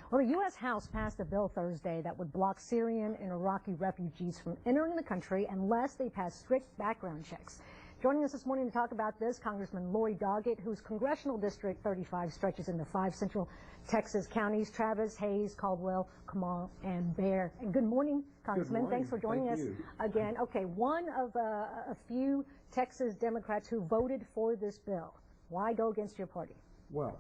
Well, the U.S. House passed a bill Thursday that would block Syrian and Iraqi refugees from entering the country unless they pass strict background checks. Joining us this morning to talk about this, Congressman Doggett, whose congressional district 35 stretches into 5 central Texas counties: Travis, Hayes, Caldwell, Kamal, and Bear. And good morning, Congressman. Good morning. Thanks for joining us again. Okay, one of a few Texas Democrats who voted for this bill. Why go against your party? Well,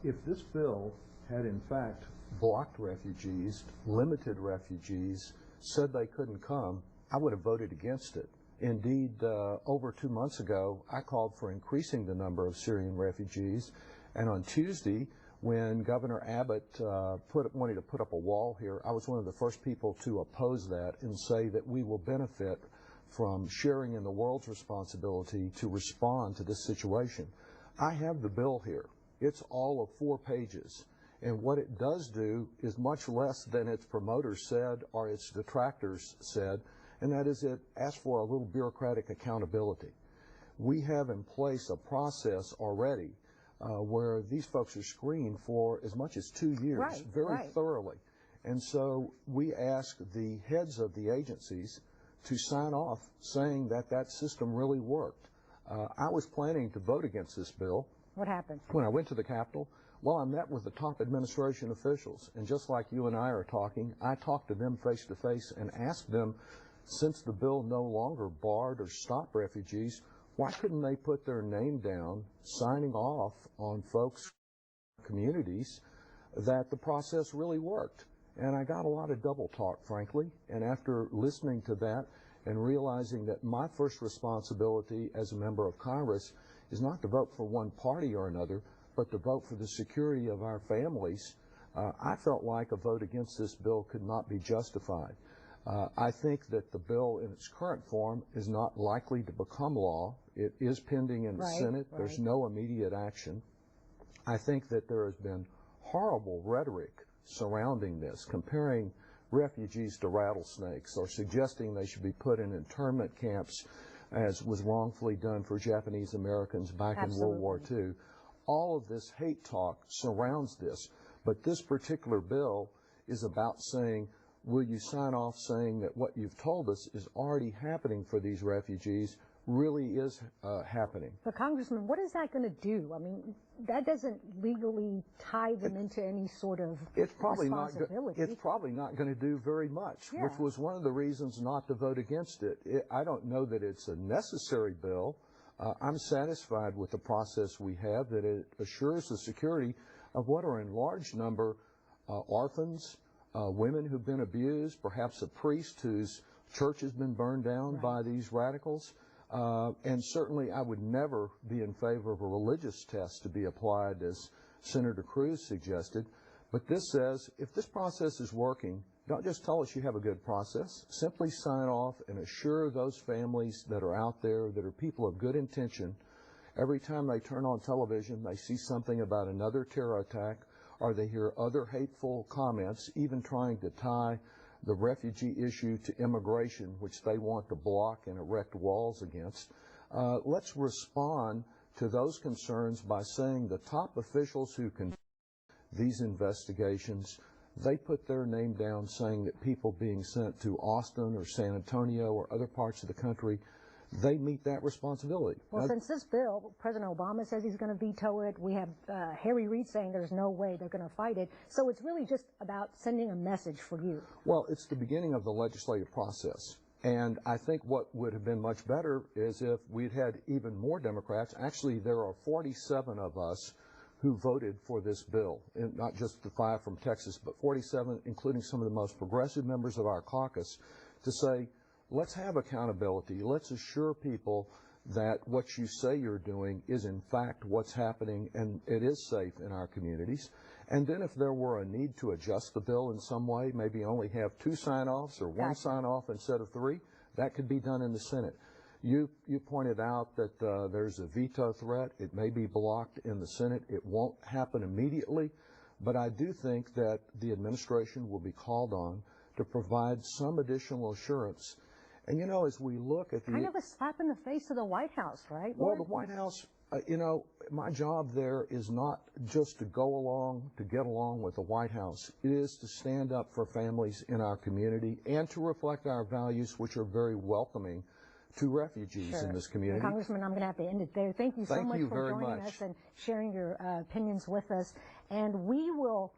if this bill had in fact blocked refugees, limited refugees, said they couldn't come, I would have voted against it. Indeed, over 2 months ago, I called for increasing the number of Syrian refugees, and on Tuesday, when Governor Abbott wanted to put up a wall here, I was one of the first people to oppose that and say that we will benefit from sharing in the world's responsibility to respond to this situation. I have the bill here. It's all of 4 pages. And what it does do is much less than its promoters said or its detractors said, and that is it asks for a little bureaucratic accountability. We have in place a process already where these folks are screened for as much as 2 years, very thoroughly. And so we ask the heads of the agencies to sign off saying that that system really worked. I was planning to vote against this bill. What happened? When I went to the Capitol, well, I met with the top administration officials, and just like you and I are talking, I talked to them face to face and asked them, since the bill no longer barred or stopped refugees, why couldn't they put their name down, signing off on folks' communities, that the process really worked? And I got a lot of double talk, frankly, and after listening to that and realizing that my first responsibility as a member of Congress is not to vote for one party or another, but to vote for the security of our families, I felt like a vote against this bill could not be justified. I think that the bill in its current form is not likely to become law. It is pending in the Senate. There's no immediate action. I think that there has been horrible rhetoric surrounding this, comparing refugees to rattlesnakes or suggesting they should be put in internment camps, as was wrongfully done for Japanese Americans back in World War II. All of this hate talk surrounds this, but this particular bill is about saying, will you sign off saying that what you've told us is already happening for these refugees really is happening? But Congressman, what is that going to do? I mean, that doesn't legally tie them into any sort of responsibility. It's probably not going to do very much, which was one of the reasons not to vote against it. I don't know that it's a necessary bill. I'm satisfied with the process we have, that it assures the security of what are in large number orphans, women who've been abused, perhaps a priest whose church has been burned down by these radicals. And certainly I would never be in favor of a religious test to be applied, as Senator Cruz suggested. But this says, if this process is working, don't just tell us you have a good process. Simply sign off and assure those families that are out there, that are people of good intention, every time they turn on television, they see something about another terror attack, or they hear other hateful comments, even trying to tie the refugee issue to immigration, which they want to block and erect walls against. Let's respond to those concerns by saying the top officials who conduct these investigations, they put their name down saying that people being sent to Austin or San Antonio or other parts of the country, they meet that responsibility. Well, since this bill, President Obama says he's going to veto it. We have Harry Reid saying there's no way they're going to fight it. So it's really just about sending a message for you. Well, it's the beginning of the legislative process. And I think what would have been much better is if we'd had even more Democrats. Actually, there are 47 of us who voted for this bill, and not just the 5 from Texas, but 47, including some of the most progressive members of our caucus, to say, let's have accountability. Let's assure people that what you say you're doing is in fact what's happening and it is safe in our communities. And then if there were a need to adjust the bill in some way, maybe only have 2 sign-offs or 1 sign-off instead of 3, that could be done in the Senate. You pointed out that there's a veto threat. It may be blocked in the Senate. It won't happen immediately, but I do think that the administration will be called on to provide some additional assurance. And, you know, as we look at the... Kind of a slap in the face of the White House, right? Well, the White House You know, my job there is not just to go along, to get along with the White House. It is to stand up for families in our community and to reflect our values, which are very welcoming to refugees in this community. Congressman, I'm going to have to end it there. Thank you so much for joining us and sharing your opinions with us. And we will